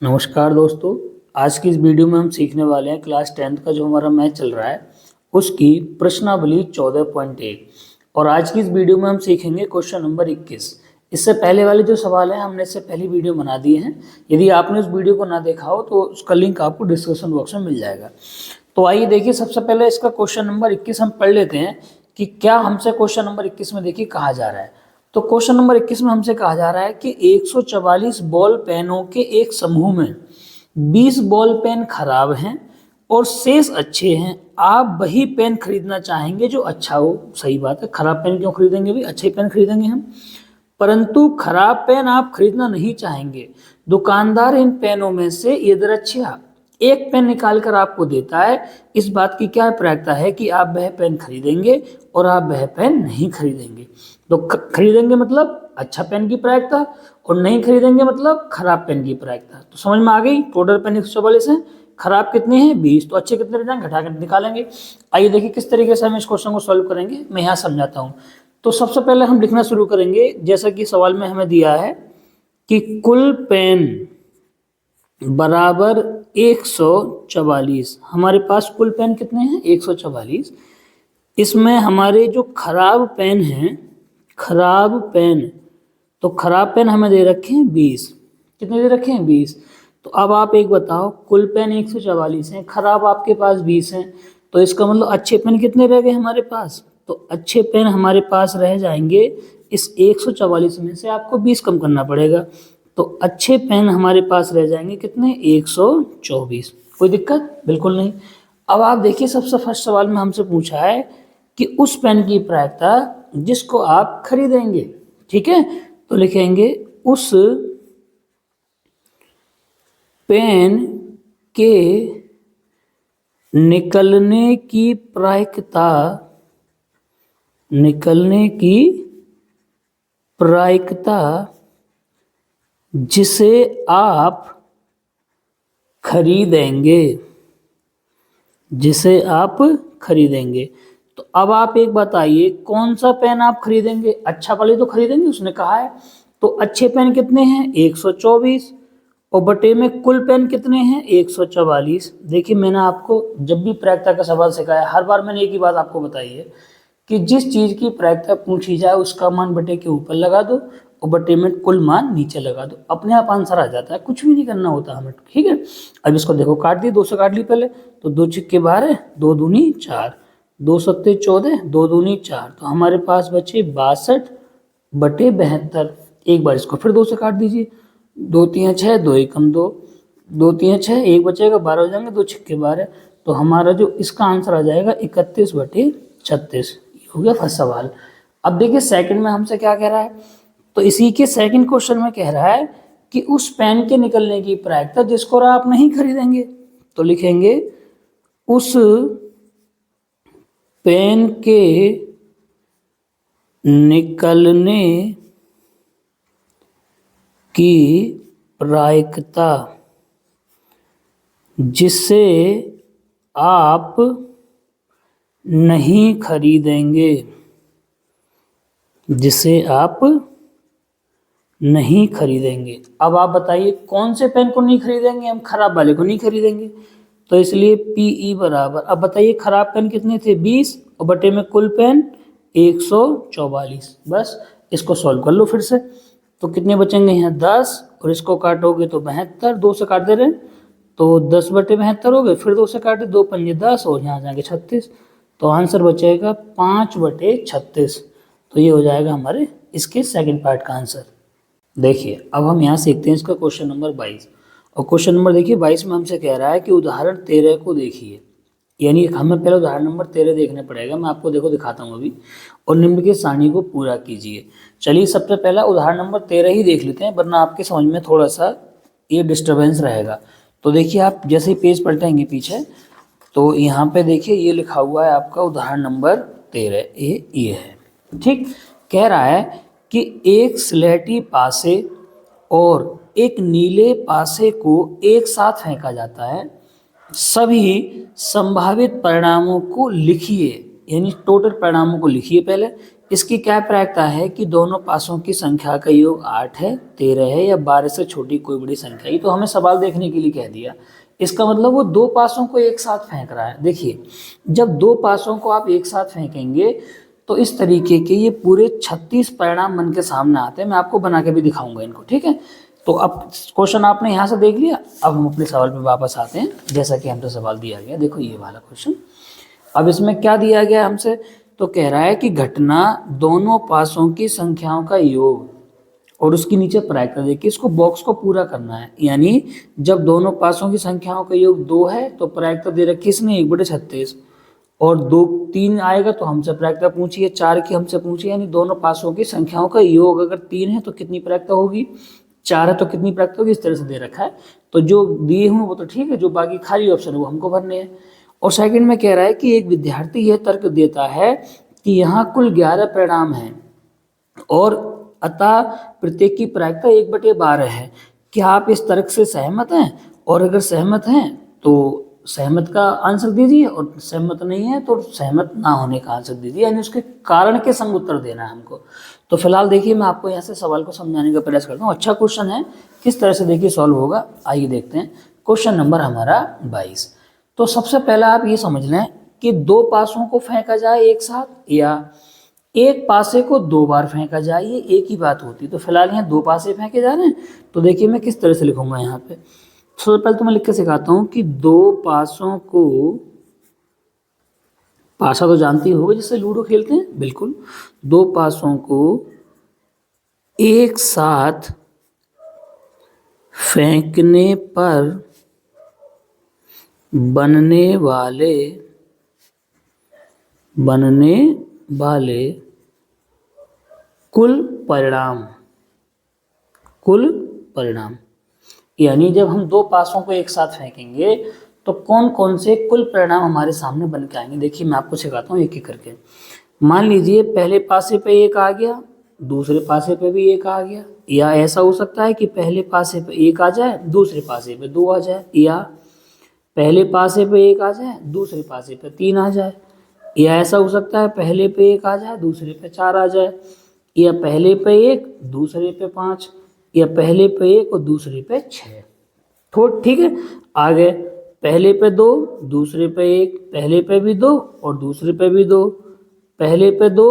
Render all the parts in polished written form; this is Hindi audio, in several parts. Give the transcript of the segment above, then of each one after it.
नमस्कार दोस्तों। आज की इस वीडियो में हम सीखने वाले हैं क्लास 10th का जो हमारा मैथ चल रहा है उसकी प्रश्नावली 14.1 और आज की इस वीडियो में हम सीखेंगे क्वेश्चन नंबर 21। इससे पहले वाले जो सवाल हैं हमने इससे पहली वीडियो बना दिए हैं। यदि आपने उस वीडियो को ना देखा हो तो उसका लिंक आपको डिस्क्रिप्शन बॉक्स में मिल जाएगा। तो आइए देखिए, सबसे पहले इसका क्वेश्चन नंबर 21 हम पढ़ लेते हैं कि क्या हमसे क्वेश्चन नंबर 21 में देखिए कहा जा रहा है। तो क्वेश्चन नंबर 21 में हमसे कहा जा रहा है कि 144 बॉल पेनों के एक समूह में 20 बॉल पेन खराब हैं और शेष अच्छे हैं। आप वही पेन खरीदना चाहेंगे जो अच्छा हो। सही बात है, खराब पेन क्यों खरीदेंगे भाई, अच्छे पेन खरीदेंगे हम। परंतु खराब पेन आप खरीदना नहीं चाहेंगे। दुकानदार इन पेनों में से यदृच्छया एक पेन निकाल कर आपको देता है। इस बात की क्या प्रायिकता है कि आप वह पेन खरीदेंगे और आप वह पेन नहीं खरीदेंगे। तो खरीदेंगे मतलब अच्छा पेन की प्रायिकता और नहीं खरीदेंगे मतलब खराब पेन की प्रायिकता। तो समझ में आ गई। टोटल पेन 144 है, खराब कितने हैं 20, तो अच्छे कितने रह जाएंगे, घटा कर निकालेंगे। आइए देखिए किस तरीके से हम इस क्वेश्चन को सॉल्व करेंगे, मैं यहाँ समझाता हूँ। तो सबसे पहले हम लिखना शुरू करेंगे जैसा कि सवाल में हमें दिया है कि कुल पेन बराबर 144। हमारे पास कुल पेन कितने हैं 144। इसमें हमारे जो खराब पेन हैं, खराब पेन, तो खराब पेन हमें दे रखे हैं 20। कितने दे रखे हैं 20। तो अब आप एक बताओ, कुल पेन 144 हैं, खराब आपके पास 20 हैं, तो इसका मतलब अच्छे पेन कितने रह गए हमारे पास। तो अच्छे पेन हमारे पास रह जाएंगे, इस 144 में से आपको 20 कम करना पड़ेगा। तो अच्छे पेन हमारे पास रह जाएंगे कितने 124। कोई दिक्कत बिल्कुल नहीं। अब आप देखिए, सबसे फर्स्ट सवाल में हमसे पूछा है कि उस पेन की प्रायिकता जिसको आप खरीदेंगे। ठीक है, तो लिखेंगे उस पेन के निकलने की प्रायिकता, निकलने की प्रायिकता जिसे आप खरीदेंगे, जिसे आप खरीदेंगे। तो अब आप एक बताइए कौन सा पेन आप खरीदेंगे। अच्छा वाले तो खरीदेंगे, उसने कहा है। तो अच्छे पेन कितने हैं 124 और बटे में कुल पेन कितने हैं 144। देखिए, मैंने आपको जब भी प्रायिकता का सवाल सिखाया हर बार मैंने एक ही बात आपको बताई है कि जिस चीज़ की प्रायिकता पूछी जाए उसका मान बटे के ऊपर लगा दो और बटे में कुल मान नीचे लगा दो, अपने आप आंसर आ जाता है, कुछ भी नहीं करना होता हमें। ठीक है, अब इसको देखो काट दी, 2 से काट ली पहले, तो 2 छिक्के 12, 2 दूनी 4, 2 सत्ते 14, 2 दूनी 4, तो हमारे पास बचे 62 बटे 72। एक बार इसको फिर 2 से काट दीजिए, 2 3 6, 2 एकम 2, 2 3 6, एक बचेगा 12 हो जाएंगे, 2 छिक्के 12, तो हमारा जो इसका आंसर आ जाएगा 31 बटे 36। हो गया फर्स्ट सवाल। अब देखिए सेकंड में हमसे क्या कह रहा है। तो इसी के सेकंड क्वेश्चन में कह रहा है कि उस पेन के निकलने की प्रायिकता जिसको आप नहीं खरीदेंगे। तो लिखेंगे उस पेन के निकलने की प्रायिकता जिसे आप नहीं खरीदेंगे, जिसे आप नहीं खरीदेंगे। अब आप बताइए कौन से पेन को नहीं खरीदेंगे, हम खराब वाले को नहीं खरीदेंगे, तो इसलिए पीई बराबर, अब बताइए खराब पेन कितने थे 20 और बटे में कुल पेन 144। बस इसको सॉल्व कर लो फिर से। तो कितने बचेंगे यहाँ 10 और इसको काटोगे तो 72, 2 से काट दे रहे हैं तो 10 बटे 72 हो गए, फिर 2 से काटे 2 पंजे 10 और यहाँ जाएंगे 36, तो आंसर बचेगा 5 बटे 36। तो ये हो जाएगा हमारे इसके सेकंड पार्ट का आंसर। देखिए अब हम यहाँ सीखते हैं इसका क्वेश्चन नंबर 22। और क्वेश्चन नंबर देखिए 22 में हमसे कह रहा है कि उदाहरण 13 को देखिए, यानी हमें पहले उदाहरण नंबर 13 देखने पड़ेगा। मैं आपको देखो दिखाता हूँ अभी, और निम्न की सारणी को पूरा कीजिए। चलिए सबसे पहला उदाहरण नंबर 13 ही देख लेते हैं, वरना आपके समझ में थोड़ा सा ये डिस्टर्बेंस रहेगा। तो देखिए आप जैसे ही पेज पलटेंगे पीछे, तो यहाँ पे देखिए ये लिखा हुआ है आपका उदाहरण नंबर 13, ये है। ठीक, कह रहा है कि एक स्लेटी पासे और एक नीले पासे को एक साथ फेंका जाता है, सभी संभावित परिणामों को लिखिए, यानी टोटल परिणामों को लिखिए पहले इसकी क्या प्रायिकता है कि दोनों पासों की संख्या का योग 8 है, 13 है या 12 से छोटी कोई बड़ी संख्या। ये तो हमें सवाल देखने के लिए कह दिया। इसका मतलब वो दो पासों को एक साथ फेंक रहा है। देखिए, जब दो पासों को आप एक साथ फेंकेंगे तो इस तरीके के ये पूरे 36 परिणाम बन के सामने आते हैं। मैं आपको बना के भी दिखाऊंगा इनको, ठीक है। तो अब क्वेश्चन आपने यहाँ से देख लिया। अब हम अपने सवाल पे वापस आते हैं। जैसा कि हमसे सवाल दिया गया, देखो ये वाला क्वेश्चन। अब इसमें क्या दिया गया हमसे, तो कह रहा है कि घटना दोनों पासों की संख्याओं का योग और उसके नीचे प्रायिकता देखिए। इसको बॉक्स को पूरा करना है, यानी जब दोनों पासों की संख्याओं का योग 2 है तो प्रायिकता दे रखी इसने 1/36, और 2 3 आएगा तो हमसे प्रायिकता पूछी है, 4 की हमसे पूछी है, यानी दोनों पासों की संख्याओं का योग अगर 3 है तो कितनी प्रायिकता होगी, 4 है तो कितनी प्रायिकता होगी, इस तरह से दे रखा है। तो जो दिए हुए वो तो ठीक है, जो बाकी खाली ऑप्शन है वो हमको भरने हैं। और सेकंड में कह रहा है कि एक विद्यार्थी यह तर्क देता है कि यहाँ कुल 11 परिणाम हैं और अतः प्रत्येक की प्रायिकता 1/12 है। क्या आप इस तर्क से सहमत हैं? और अगर सहमत हैं तो सहमत का आंसर दीजिए, और सहमत नहीं है तो सहमत ना होने का आंसर दीजिए, यानी उसके कारण के संग उत्तर देना है हमको। तो फिलहाल देखिए, मैं आपको यहाँ से सवाल को समझाने का प्रयास करता हूँ। अच्छा क्वेश्चन है, किस तरह से देखिए सॉल्व होगा, आइए देखते हैं। क्वेश्चन नंबर हमारा 22। तो सबसे पहला आप ये समझ लें कि दो पासों को फेंका जाए एक साथ या एक पासे को 2 बार फेंका जाए, ये एक ही बात होती है। तो फिलहाल यहाँ 2 पासे फेंके जा रहे हैं, तो देखिए मैं किस तरह से लिखूंगा यहाँ पे। सबसे पहले तो मैं लिख के सिखाता हूँ कि 2 पासों को, पासा तो जानती होगी जिससे लूडो खेलते हैं, बिल्कुल। 2 पासों को एक साथ फेंकने पर बनने वाले कुल परिणाम, यानी जब हम 2 पासों को एक साथ फेंकेंगे तो कौन कौन से कुल परिणाम हमारे सामने बन के आएंगे। देखिए मैं आपको सिखाता हूँ एक एक करके। मान लीजिए पहले पासे पे 1 आ गया, दूसरे पासे पे भी 1 आ गया, या ऐसा हो सकता है कि पहले पासे पे 1 आ जाए, दूसरे पासे पे 2 आ जाए, या पहले पासे पे 1 आ जाए, दूसरे पासे पे 3 आ जाए, या ऐसा हो सकता है पहले पे 1 आ जाए, दूसरे पे 4 आ जाए, या पहले पे 1 दूसरे पे 5, या पहले पे 1 और दूसरे पे 6। तो ठीक है, आगे पहले पे 2 दूसरे पे 1, पहले पे भी 2 और दूसरे पे भी 2, पहले पे 2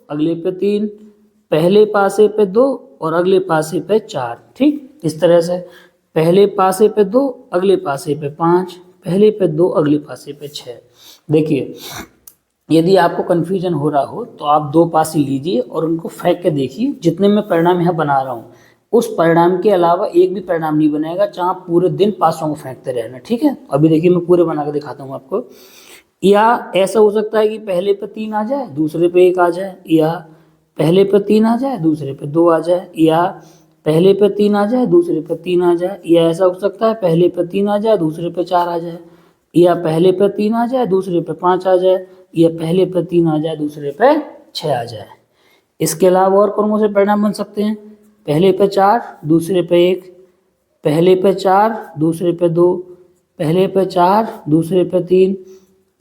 अगले पे 3, पहले पासे पे 2 और अगले पासे पे 4। ठीक, इस तरह से पहले पासे पे 2 अगले पासे पे 5, पहले पे 2 अगले पासे पे 6। देखिए, यदि आपको कन्फ्यूजन हो रहा हो तो आप 2 पासे लीजिए और उनको फेंक के देखिए। जितने मैं परिणाम यहाँ बना रहा हूँ उस परिणाम के अलावा एक भी परिणाम नहीं बनेगा जहाँ आप पूरे दिन पासों को फेंकते रहना, ठीक है। अभी देखिए मैं पूरे बना के दिखाता हूँ आपको। या ऐसा हो सकता है कि पहले पे 3 आ जाए, दूसरे पे 1 आ जाए, या पहले पे 3 आ जाए, दूसरे पे 2 आ जाए, या पहले पे 3 आ जाए, दूसरे पे 3 आ जाए, या ऐसा हो सकता है पहले पे 3 आ जाए, दूसरे पे 4 आ जाए, या पहले पे 3 आ जाए, दूसरे पे 5 आ जाए, या पहले पे 3 आ जाए, दूसरे पे 6 आ जाए। इसके अलावा और कौन कौन से परिणाम बन सकते हैं? पहले पे 4 दूसरे पे 1, पहले पे 4 दूसरे पे 2, पहले पे 4 दूसरे पे 3,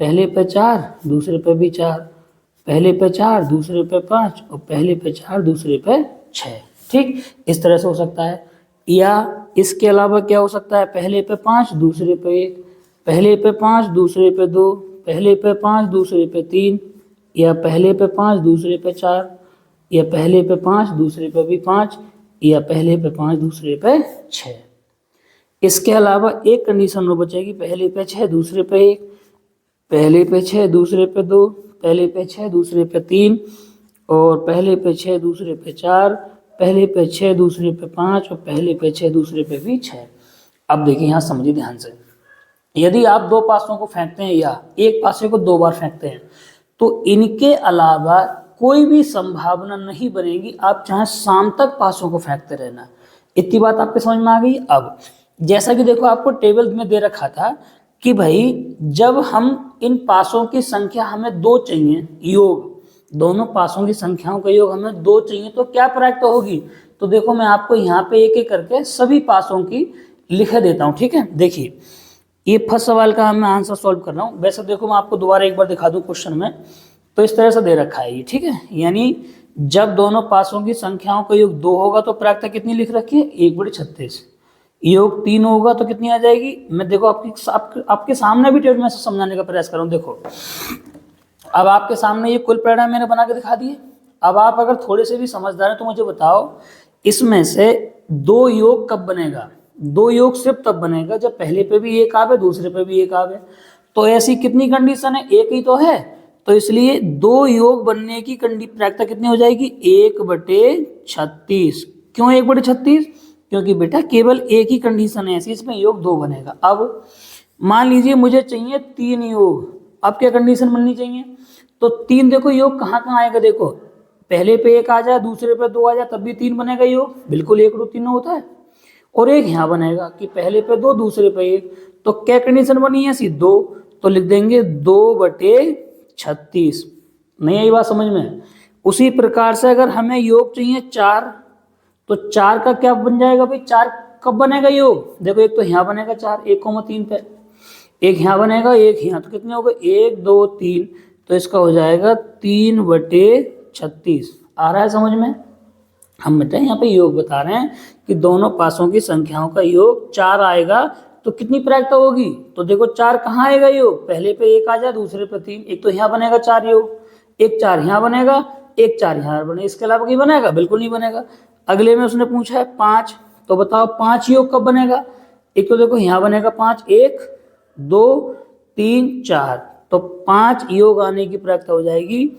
पहले पे 4 दूसरे पे भी 4, पहले पे 4 दूसरे पे 5 और पहले पे 4 दूसरे पे 6। ठीक, इस तरह से हो सकता है। या इसके अलावा क्या हो सकता है? पहले पे 5 दूसरे पे 1, पहले पे 5 दूसरे पे 2, पहले पे 5 दूसरे पे 3, या पहले पे 5 दूसरे पे 4, या पहले पे 5 दूसरे पे भी 5, या पहले पे 5 दूसरे पे 6। इसके अलावा एक कंडीशन और बचेगी, पहले पे 6 दूसरे पे 1, पहले पे 6 दूसरे पे 2, पहले पे 6 दूसरे पे 3 और पहले पे 6 दूसरे पे 4, पहले पे 6 दूसरे पे 5 और पहले पे 6 दूसरे पे भी 6। अब देखिए यहाँ समझिए ध्यान से, यदि आप 2 पासों को फेंकते हैं या एक पासे को 2 बार फेंकते हैं तो इनके अलावा कोई भी संभावना नहीं बनेगी आप चाहे शाम तक पासों को फेंकते रहना। इतनी बात आपके समझ में आ गई। अब जैसा कि देखो आपको टेबल में दे रखा था कि भाई जब हम इन पासों की संख्या हमें 2 चाहिए, योग दोनों पासों की संख्याओं का योग हमें 2 चाहिए, तो क्या प्रायिकता होगी। तो देखो मैं आपको यहाँ पे एक एक करके सभी पासों की लिख देता हूँ, ठीक है। देखिए ये फर्स्ट सवाल का मैं आंसर सॉल्व कर रहा हूँ। वैसे देखो मैं आपको दोबारा एक बार दिखा दूँ क्वेश्चन में तो इस तरह से दे रखा है ये, ठीक है। यानी जब दोनों पासों की संख्याओं का योग 2 होगा तो प्रायिकता कितनी लिख रखी है, 1/36। योग 3 होगा तो कितनी आ जाएगी, मैं देखो आपके सामने भी टेबल में से समझाने का प्रयास कर रहा हूँ। देखो अब आपके सामने ये कुल परिणाम मैंने बना के दिखा दिए। अब आप अगर थोड़े से भी समझदार हैं तो मुझे बताओ इसमें से 2 योग कब बनेगा। 2 योग सिर्फ तब बनेगा जब पहले पे भी 1 आवे, दूसरे पे भी 1 आवे। तो ऐसी कितनी कंडीशन है, 1 ही तो है। तो इसलिए 2 योग बनने की प्रायिकता कितनी हो जाएगी, 1/36। क्यों 1/36? क्योंकि बेटा केवल एक ही कंडीशन है ऐसी, इसमें योग 2 बनेगा। अब मान लीजिए मुझे चाहिए 3 योग। अब क्या कंडीशन बननी चाहिए, तो 3 देखो योग कहाँ कहाँ आएगा, देखो पहले पे 1 आ जाए, दूसरे पे 2 आ जाए, तब भी 3 बनेगा योग, बिल्कुल 1/3 होता है। और एक यहाँ बनेगा कि पहले पे 2 दूसरे पे 1, तो क्या कंडीशन बनी है ऐसी, 2। तो लिख देंगे 2/36। नहीं आई बात समझ में। उसी प्रकार से अगर हमें योग चाहिए 4, तो 4 का क्या बन जाएगा भाई, 4 कब बनेगा योग, देखो एक तो यहाँ बनेगा 4, 1,3 पे, एक यहाँ बनेगा, एक यहाँ, तो कितने हो गए, 1 2 3। तो इसका हो जाएगा 3/36। आ रहा है समझ में। हम बेटा यहाँ पे योग बता रहे हैं कि दोनों पासों की संख्याओं का योग 4 आएगा तो कितनी प्रायिकता होगी। तो देखो 4 कहाँ आएगा योग, पहले पे 1 आ जाए, दूसरे पे 3, एक तो यहाँ बनेगा 4 योग, एक 4 यहाँ बनेगा, एक 4 यहाँ बनेगा, इसके अलावा कहीं बनेगा, बिल्कुल नहीं बनेगा। अगले में उसने पूछा है 5, तो बताओ 5 योग कब बनेगा। एक तो देखो यहाँ बनेगा 5, 1 2 3 4, तो 5 योग आने की प्रायिकता हो जाएगी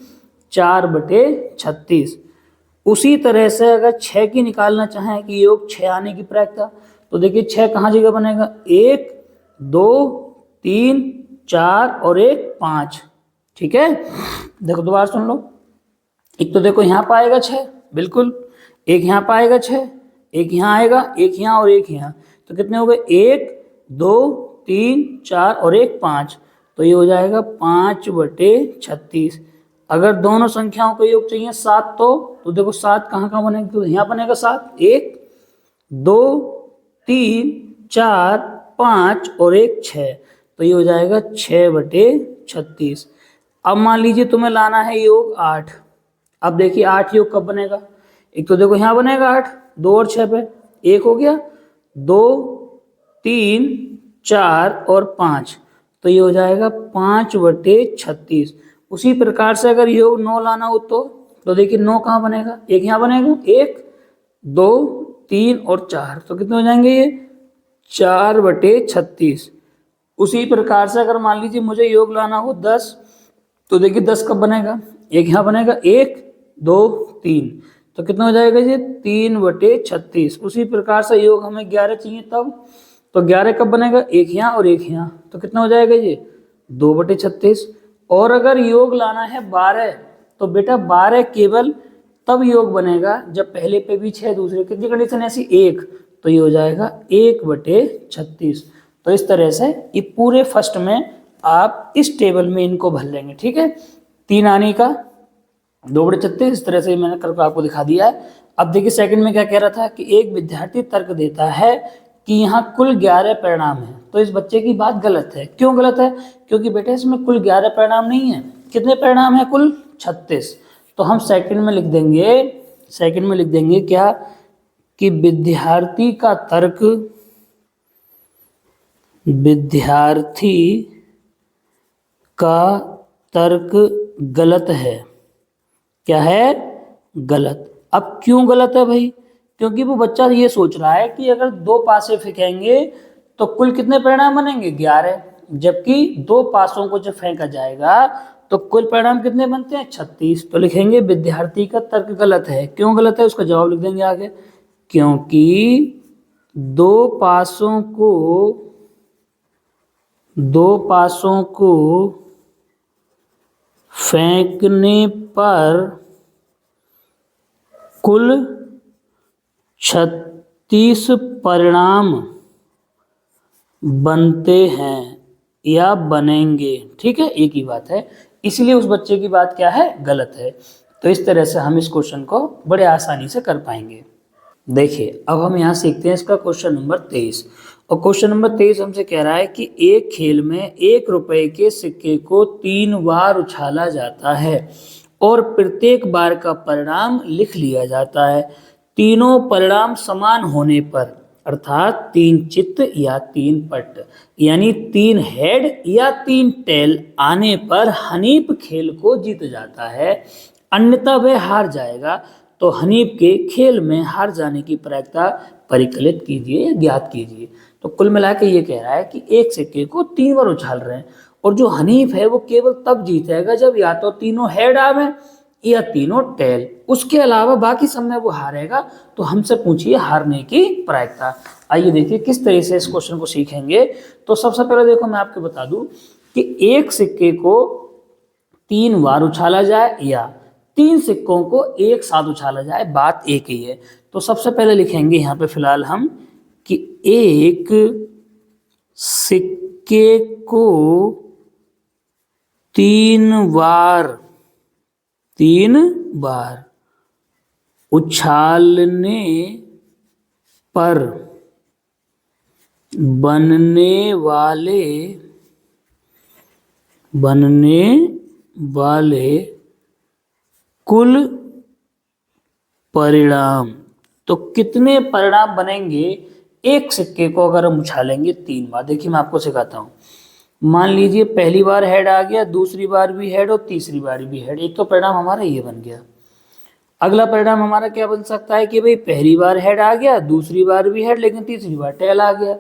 4/36। उसी तरह से अगर 6 की निकालना चाहें कि योग 6 आने की प्रायिकता, तो देखिए 6 कहाँ जगह बनेगा, 1 2 3 4 और 1 5, ठीक है। देखो दोबारा सुन लो, एक तो देखो यहाँ पाएगा 6, बिल्कुल, एक यहाँ पाएगा 6, एक यहाँ आएगा, एक यहाँ और एक यहाँ, तो कितने हो गए, 1 2 3 4 और 1 5, तो ये हो जाएगा 5/36। अगर दोनों संख्याओं का योग चाहिए 7, तो देखो 7 कहाँ कहाँ बनेगा, तो यहाँ बनेगा 7, 1 2 3 4 5 और 1 6, तो ये हो जाएगा 6/36। अब मान लीजिए तुम्हें लाना है योग 8। अब देखिए 8 योग कब बनेगा, एक तो देखो यहाँ बनेगा 8, 2 और 6 पे 1 हो गया, 2 3 4 और 5, तो ये हो जाएगा 5/36। उसी प्रकार से अगर योग 9 लाना हो तो देखिए 9 कहाँ बनेगा, एक यहाँ बनेगा, 1 2 3 और 4, तो कितने हो जाएंगे ये 4/36। उसी प्रकार से अगर मान लीजिए मुझे योग लाना हो 10, तो देखिए 10 कब बनेगा, एक यहाँ बनेगा, 1 2 3, तो कितना हो जाएगा ये 3/36। उसी प्रकार से योग हमें 11 चाहिए तब, तो 11 कब बनेगा, एक यहाँ और एक यहाँ, तो कितना हो जाएगा ये 2/36। और अगर योग लाना है 12, तो बेटा 12 केवल तब योग बनेगा जब पहले पे भी 6, दूसरे कितनी कंडीशन ऐसी 1, तो ये हो जाएगा 1/36। तो इस तरह से ये पूरे फर्स्ट में आप इस टेबल में इनको भर लेंगे, ठीक है। 3 आने का 2/36, इस तरह से मैंने करके आपको दिखा दिया है। अब देखिए सेकंड में क्या कह रहा था कि एक विद्यार्थी तर्क देता है कि यहाँ कुल 11 परिणाम है, तो इस बच्चे की बात गलत है। क्यों गलत है, क्योंकि बेटा इसमें कुल 11 परिणाम नहीं है। कितने परिणाम है, कुल 36। तो हम सेकंड में लिख देंगे क्या, कि विद्यार्थी का तर्क गलत है। क्या है, गलत। अब क्यों गलत है भाई, क्योंकि वो बच्चा ये सोच रहा है कि अगर 2 पासे फेंकेंगे तो कुल कितने परिणाम बनेंगे, 11, जबकि 2 पासों को जब फेंका जाएगा तो कुल परिणाम कितने बनते हैं, 36। तो लिखेंगे विद्यार्थी का तर्क गलत है। क्यों गलत है, उसका जवाब लिख देंगे आगे, क्योंकि 2 पासों को फेंकने पर कुल 36 परिणाम बनते हैं या बनेंगे, ठीक है, एक ही बात है। इसलिए उस बच्चे की बात क्या है, गलत है। तो इस तरह से हम इस क्वेश्चन को बड़े आसानी से कर पाएंगे। देखिए अब हम यहाँ सीखते हैं इसका क्वेश्चन नंबर 23। और क्वेश्चन नंबर 23 हमसे कह रहा है कि एक खेल में 1 रुपए के सिक्के को 3 बार उछाला जाता है और प्रत्येक बार का परिणाम लिख लिया जाता है। तीनों परिणाम समान होने पर, अर्थात 3 चित्त या 3 पट यानी 3 हेड या 3 टेल आने पर हनीफ खेल को जीत जाता है, अन्यथा वह हार जाएगा। तो हनीफ के खेल में हार जाने की प्रायिकता परिकलित कीजिए या ज्ञात कीजिए। तो कुल मिला के ये कह रहा है कि एक सिक्के को 3 बार उछाल रहे हैं और जो हनीफ है वो केवल तब जीतेगा जब या तो तीनों हेड आवे या तीनों टेल, उसके अलावा बाकी सब में वो हारेगा। तो हमसे पूछिए हारने की प्रायिकता। आइए देखिए किस तरह से इस क्वेश्चन को सीखेंगे। तो सबसे पहले देखो मैं आपको बता दूं कि एक सिक्के को 3 बार उछाला जाए या 3 सिक्कों को एक साथ उछाला जाए, बात एक ही है। तो सबसे पहले लिखेंगे यहाँ पे फिलहाल हम कि एक सिक्के को 3 बार उछालने पर बनने वाले कुल परिणाम। तो कितने परिणाम बनेंगे एक सिक्के को अगर हम उछालेंगे 3 बार? देखिए मैं आपको सिखाता हूँ। मान लीजिए पहली बार हेड आ गया, दूसरी बार भी हेड और तीसरी बार भी हेड। एक तो परिणाम हमारा ये बन गया। अगला परिणाम हमारा क्या बन सकता है कि भाई पहली बार हेड आ गया, दूसरी बार भी हेड, लेकिन तीसरी बार टेल आ गया।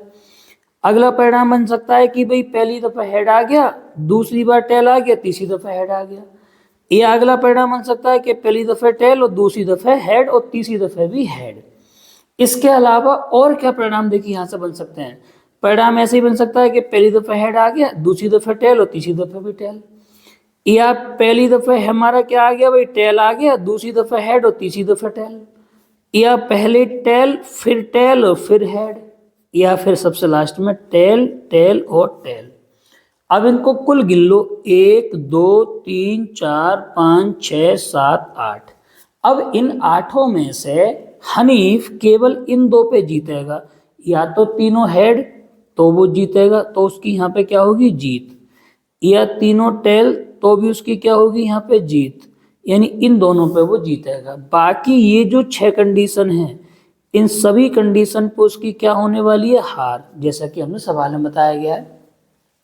अगला परिणाम बन सकता है कि भाई पहली दफा हेड आ गया, दूसरी बार टेल आ गया, तीसरी दफा हेड आ गया। ये अगला परिणाम बन सकता है कि पहली दफे टेल और दूसरी दफे हेड और तीसरी दफे भी हेड। इसके अलावा और क्या परिणाम देखिए यहाँ से बन सकते हैं। परिणाम ऐसे ही बन सकता है कि पहली दफे हेड आ गया, दूसरी दफे टेल और तीसरी दफे भी टेल। या पहली दफे हमारा क्या आ गया भाई टेल आ गया, दूसरी दफे हेड और तीसरी दफे टेल। या पहले टेल और फिर हेड। या फिर सबसे लास्ट में टेल टेल और टेल। अब इनको कुल गिन लो, 1 2 3 4 5 6 7 8। अब इन 8 में से हनीफ केवल इन 2 पे जीतेगा, या तो तीनों हेड तो वो जीतेगा, तो उसकी यहाँ पे क्या होगी जीत। या तीनों टेल तो भी उसकी क्या होगी यहाँ पे जीत, यानी इन दोनों पे वो जीतेगा। बाकी ये जो 6 कंडीशन है, इन सभी कंडीशन पे उसकी क्या होने वाली है हार, जैसा कि हमने सवाल में बताया गया है।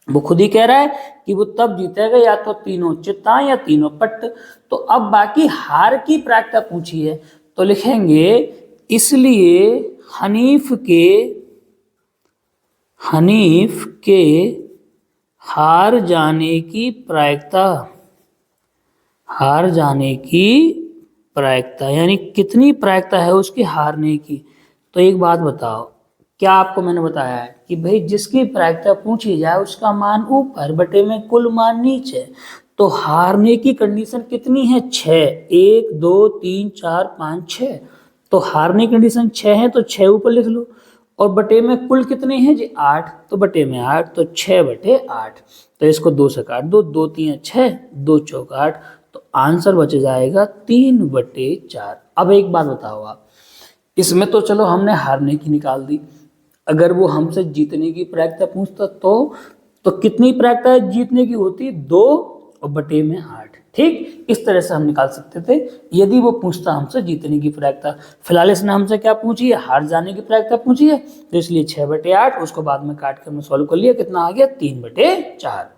वो खुद ही कह रहा है कि वो तब जीतेगा या तो तीनों चित्ता या तीनों पट्ट। तो अब बाकी हार की प्रायिकता पूछी है, तो लिखेंगे इसलिए हनीफ के हार जाने की प्रायिकता यानी कितनी प्रायिकता है उसकी हारने की। तो एक बात बताओ, क्या आपको मैंने बताया है कि भाई जिसकी प्रायिकता पूछी जाए उसका मान ऊपर बटे में कुल मान नीचे। तो हारने की कंडीशन कितनी है 6, 1 2 3 4 5 6। तो हारने की कंडीशन 6 है तो 6 ऊपर लिख लो, और बटे में कुल कितने हैं जी 8, तो बटे में 8, तो 6 बटे 8। तो इसको 2 से काट दो, 2 3 6, 2 चौक 8, तो आंसर बच जाएगा 3 बटे 4। अब एक बात बताओ आप, इसमें तो चलो हमने हारने की निकाल दी, अगर वो हमसे जीतने की प्रायिकता पूछता तो कितनी प्रायिकता जीतने की होती 2 और बटे में 8। ठीक इस तरह से हम निकाल सकते थे यदि वो पूछता हमसे जीतने की प्रायिकता। फिलहाल इसने हमसे क्या पूछी है हार जाने की प्रायिकता पूछी है, तो इसलिए 6 बटे 8, उसको बाद में काट के हमने सॉल्व कर लिया, कितना आ गया 3 बटे 4।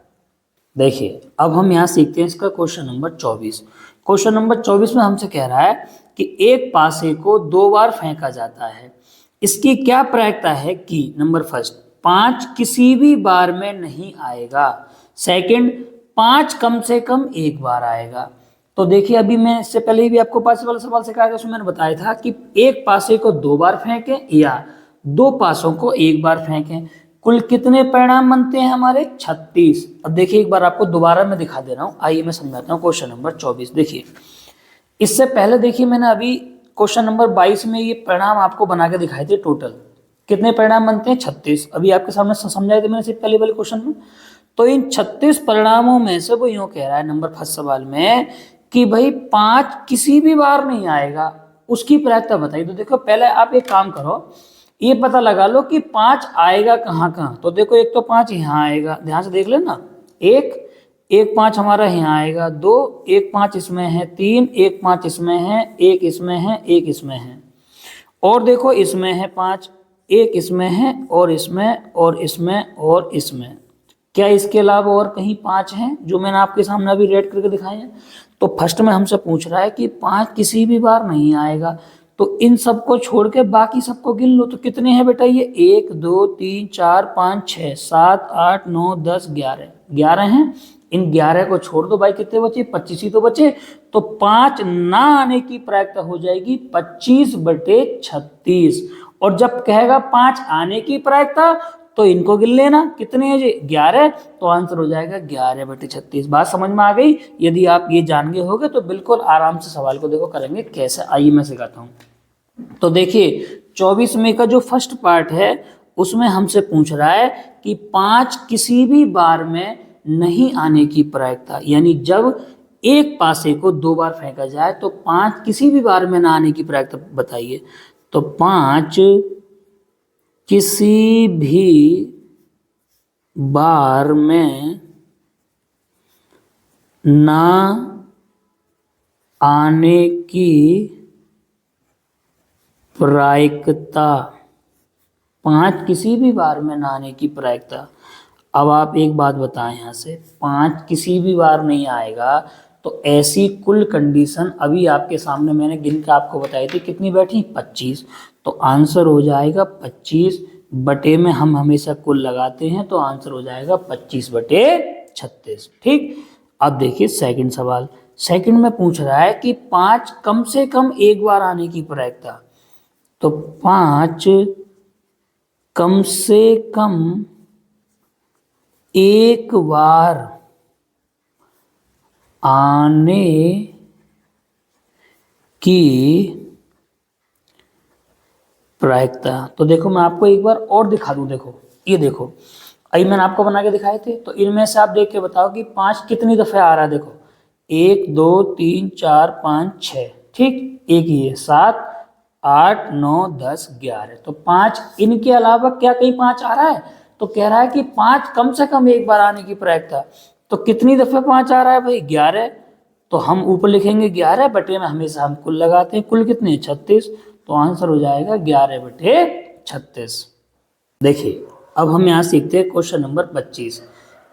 देखिए अब हम यहाँ सीखते हैं इसका क्वेश्चन नंबर 24। क्वेश्चन नंबर 24 में हमसे कह रहा है कि एक पासे को 2 बार फेंका जाता है, इसकी क्या प्रायिकता है कि नंबर फर्स्ट 5 किसी भी बार में नहीं आएगा, सेकंड 5 कम से कम एक बार आएगा। तो देखिए अभी मैं इससे पहले भी आपको पासे वाला सवाल सिखाया था, उसमें मैंने बताया था कि एक पासे को 2 बार फेंकें या 2 पासों को एक बार फेंकें, कुल कितने परिणाम बनते हैं हमारे 36। अब देखिए एक बार आपको दोबारा मैं दिखा दे रहा हूँ, आइए मैं समझाता हूँ क्वेश्चन नंबर 24। देखिए इससे पहले देखिए मैंने अभी क्वेश्चन नंबर 22 में ये परिणाम आपको बना के दिखाए थे, टोटल कितने परिणाम बनते हैं 36। अभी आपके सामने समझाए थे मैंने सिर्फ पहले वाले क्वेश्चन में। तो इन 36 परिणामों में से वो यूं कह रहा है नंबर फर्स्ट सवाल में कि भाई 5 किसी भी बार नहीं आएगा, उसकी प्रायिकता बताइए। तो देखो पहले आप एक काम करो, ये पता लगा लो कि 5 आएगा कहाँ कहाँ। तो देखो एक तो 5 यहाँ आएगा, ध्यान से देख लेना, एक 5 हमारा यहाँ आएगा, 2 एक 5 इसमें है, 3 एक 5 इसमें है, एक इसमें है, एक इसमें है, और देखो इसमें है 5, एक इसमें है, और इसमें और इसमें और इसमें। क्या इसके अलावा और कहीं 5 हैं जो मैंने आपके सामने अभी रेड करके दिखाए हैं? तो फर्स्ट में हमसे पूछ रहा है कि 5 किसी भी बार नहीं आएगा, तो इन सबको छोड़ के बाकी सबको गिन लो। तो कितने हैं बेटा ये? 1 2 3 4 5 6 7 8 9 10 11, 11 हैं। इन 11 को छोड़ दो भाई, कितने बचे? 25 ही तो बचे। तो 5 ना आने की प्रायिकता हो जाएगी 25/36। और जब कहेगा 5 आने की प्रायिकता तो इनको गिन लेना, कितने हैं जी? 11। तो आंसर हो जाएगा 11/36। बात समझ में आ गई? यदि आप ये जान गए होगे तो बिल्कुल आराम से सवाल को देखो करेंगे कैसे। आइए मैं सिखाता हूँ। तो देखिए 24 में का जो फर्स्ट पार्ट है उसमें हमसे पूछ रहा है कि 5 किसी भी बार में नहीं आने की प्रायिकता, यानी जब एक पासे को 2 बार फेंका जाए तो 5 किसी भी बार में ना आने की प्रायिकता बताइए। तो 5 किसी भी बार में ना आने की प्रायिकता, 5 किसी भी बार में ना आने की प्रायिकता। अब आप एक बात बताएं, यहाँ से 5 किसी भी बार नहीं आएगा तो ऐसी कुल कंडीशन अभी आपके सामने मैंने गिन के आपको बताई थी, कितनी बैठी? 25। तो आंसर हो जाएगा 25 बटे में हम हमेशा कुल लगाते हैं, तो आंसर हो जाएगा 25/36। ठीक। अब देखिए सेकंड सवाल। सेकंड में पूछ रहा है कि 5 कम से कम एक बार आने की प्रायिकता। तो 5 कम से कम एक बार आने की प्रायिकता। तो देखो मैं आपको एक बार और दिखा दूं, देखो ये देखो, अभी मैंने आपको बना के दिखाए थे, तो इनमें से आप देख के बताओ कि 5 कितनी दफे आ रहा है। देखो 1 2 3 4 5 6, ठीक, एक ही है, 7 8 9 10 11। तो 5, इनके अलावा क्या कहीं 5 आ रहा है? तो कह रहा है कि 5 कम से कम एक बार आने की प्रायिकता। तो कितनी दफे 5 आ रहा है भाई? 11। तो हम ऊपर लिखेंगे 11 बटे में हमेशा हम कुल लगाते हैं, कुल कितने? 36। तो आंसर हो जाएगा 11/36। देखिए अब हम यहाँ सीखते हैं क्वेश्चन नंबर 25।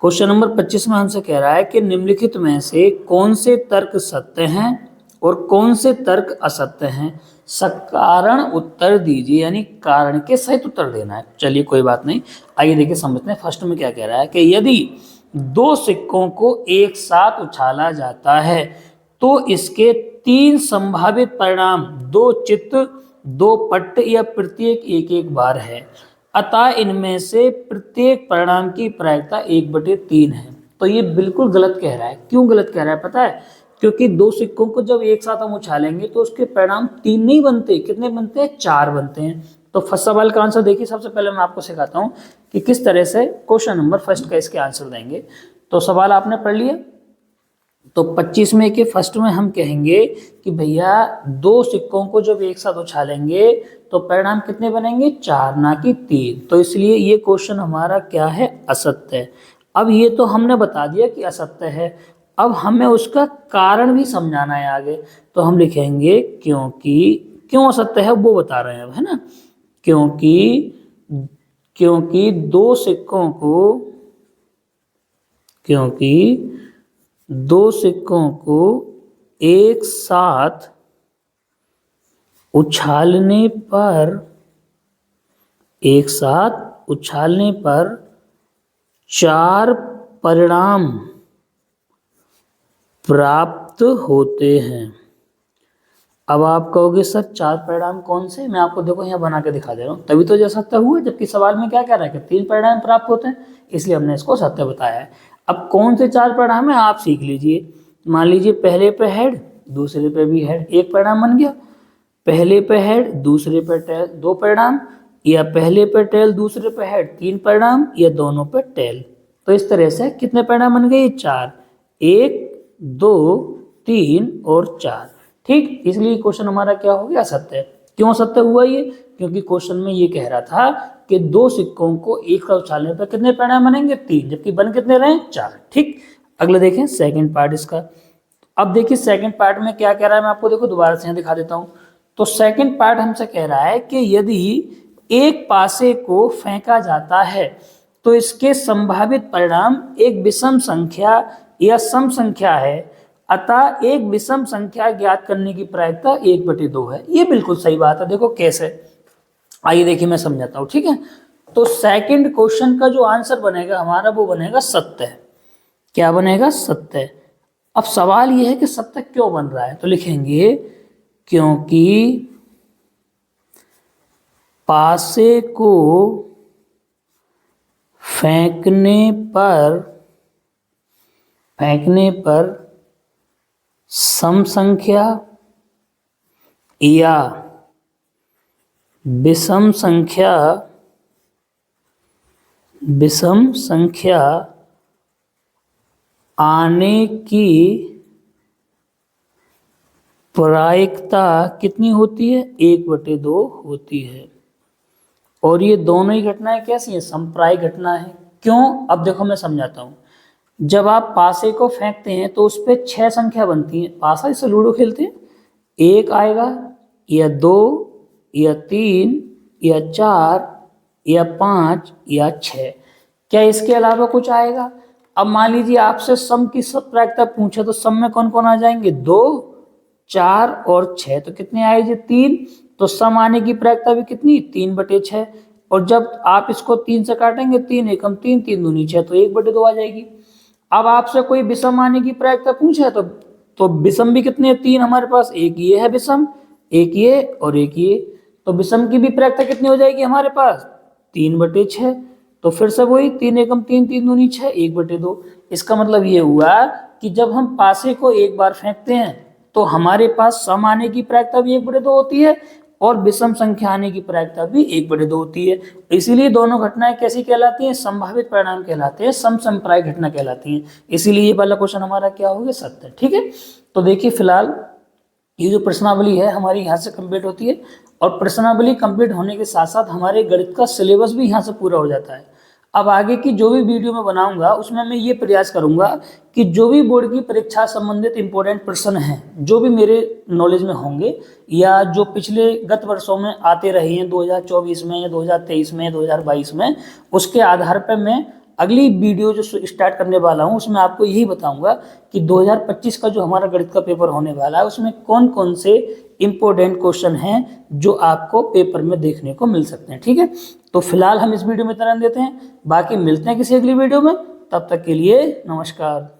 क्वेश्चन नंबर 25 में हमसे कह रहा है कि निम्नलिखित में से कौन से तर्क सत्य हैं और कौन से तर्क असत्य हैं, सकारण उत्तर दीजिए, यानी कारण के सहित उत्तर देना है। चलिए कोई बात नहीं, आइए देखिए समझते हैं। फर्स्ट में क्या कह रहा है कि यदि 2 सिक्कों को एक साथ उछाला जाता है तो इसके 3 संभावित परिणाम 2 चित्त, 2 पट्ट या प्रत्येक एक एक बार है, अतः इनमें से प्रत्येक परिणाम की प्रायिकता 1/3 है। तो ये बिल्कुल गलत कह रहा है। क्यों गलत कह रहा है पता है? क्योंकि 2 सिक्कों को जब एक साथ हम उछालेंगे तो उसके परिणाम 3 नहीं बनते, कितने बनते हैं? 4 बनते हैं। तो फर्स्ट सवाल का आंसर देखिए, सबसे पहले मैं आपको सिखाता हूँ कि किस तरह से क्वेश्चन नंबर फर्स्ट का इसके आंसर देंगे। तो सवाल आपने पढ़ लिया। तो 25 में के फर्स्ट में हम कहेंगे कि भैया 2 सिक्कों को जब एक साथ उछालेंगे तो परिणाम कितने बनेंगे? 4, ना कि 3। तो इसलिए ये क्वेश्चन हमारा क्या है? असत्य है। अब ये तो हमने बता दिया कि असत्य है, अब हमें उसका कारण भी समझाना है आगे। तो हम लिखेंगे क्योंकि, क्यों असत्य है वो बता रहे हैं अब, है ना। क्योंकि 2 सिक्कों को एक साथ उछालने पर 4 परिणाम प्राप्त होते हैं। अब आप कहोगे सर 4 परिणाम कौन से? मैं आपको देखो यहाँ बना के दिखा दे रहा हूँ, तभी तो जो सत्य हुआ, जबकि सवाल में क्या कह रहा है कि 3 परिणाम प्राप्त होते हैं, इसलिए हमने इसको सत्य बताया है। अब कौन से 4 परिणाम है आप सीख लीजिए। मान लीजिए पहले पे हेड, दूसरे पे भी हेड, एक परिणाम बन गया। पहले पे हेड, दूसरे पे टेल, 2 परिणाम, या पहले पे टेल दूसरे पे हेड, 3 परिणाम, या दोनों पे टेल। तो इस तरह से कितने परिणाम बन गए? 4, 1 2 3 और 4। ठीक, इसलिए क्वेश्चन हमारा क्या हो गया? सत्य। क्यों सत्य हुआ ये? क्योंकि क्वेश्चन में ये कह रहा था कि 2 सिक्कों को एक साथ उछालने पर कितने परिणाम बनेंगे, 3, जबकि बन कितने रहे, 4। ठीक, अगले देखें सेकंड पार्ट इसका। अब देखिए सेकंड पार्ट में क्या कह रहा है, मैं आपको देखो दोबारा से यहाँ दिखा देता हूँ। तो सेकंड पार्ट हमसे कह रहा है कि यदि एक पासे को फेंका जाता है तो इसके संभावित परिणाम एक विषम संख्या या सम संख्या है, अतः एक विषम संख्या ज्ञात करने की प्रायिकता 1/2 है। ये बिल्कुल सही बात है। देखो कैसे, आइए देखिए मैं समझाता हूँ। ठीक है, तो सेकंड क्वेश्चन का जो आंसर बनेगा हमारा वो बनेगा सत्य। क्या बनेगा, सत्य। अब सवाल ये है कि सत्य क्यों बन रहा है, तो लिखेंगे क्योंकि पासे को फेंकने पर सम संख्या या विषम संख्या आने की प्रायिकता कितनी होती है, 1/2 होती है। और ये दोनों ही घटनाएं कैसी हैं, समप्रायिक घटना है। क्यों, अब देखो मैं समझाता हूँ। जब आप पासे को फेंकते हैं तो उस पर 6 संख्या बनती है। पासा इससे लूडो खेलते हैं, 1 आएगा या 2 या 3 या 4 या 5 या 6। क्या इसके अलावा कुछ आएगा? अब मान लीजिए आपसे सम की सब प्रायिकता पूछे तो सम में कौन कौन आ जाएंगे, 2, 4 और 6। तो कितने आएंगे, 3। तो सम आने की प्रायिकता भी कितनी, 3/6। और जब आप इसको 3 से काटेंगे, 3 एकम 3, 3 दूनी 6, तो 1/2 आ जाएगी। अब आपसे कोई विषम आने की प्रायिकता पूछे तो विषम भी कितने, 3 हमारे पास, एक ये है विषम, एक ये और एक ये। तो विषम की भी प्रायिकता कितनी हो जाएगी हमारे पास, 3/6। तो फिर से वही 3 एकम 3, 3 दूनी 6, 1/2। इसका मतलब ये हुआ कि जब हम पासे को एक बार फेंकते हैं तो हमारे पास सम आने की प्रायिकता भी 1/2 होती है और विषम संख्या आने की प्रायिकता भी 1/2 होती है। इसीलिए दोनों घटनाएं कैसी कहलाती हैं, संभावित परिणाम कहलाते हैं, समप्रायिक घटना कहलाती हैं। इसीलिए ये वाला क्वेश्चन हमारा क्या हो गया, सत्य। ठीक है, तो देखिए फिलहाल ये जो प्रश्नावली है हमारी यहाँ से कंप्लीट होती है, और प्रश्नावली कंप्लीट होने के साथ साथ हमारे गणित का सिलेबस भी यहाँ से पूरा हो जाता है। अब आगे की जो भी वीडियो मैं बनाऊंगा उसमें मैं ये प्रयास करूंगा कि जो भी बोर्ड की परीक्षा संबंधित इंपॉर्टेंट प्रश्न हैं, जो भी मेरे नॉलेज में होंगे या जो पिछले गत वर्षों में आते रहे हैं 2024 में या 2023 में, 2022 में, उसके आधार पर मैं अगली वीडियो जो स्टार्ट करने वाला हूं उसमें आपको यही बताऊंगा कि 2025 का जो हमारा गणित का पेपर होने वाला है उसमें कौन कौन से इंपॉर्टेंट क्वेश्चन हैं जो आपको पेपर में देखने को मिल सकते हैं। ठीक है, तो फिलहाल हम इस वीडियो में इतना देते हैं, बाकी मिलते हैं किसी अगली वीडियो में। तब तक के लिए नमस्कार।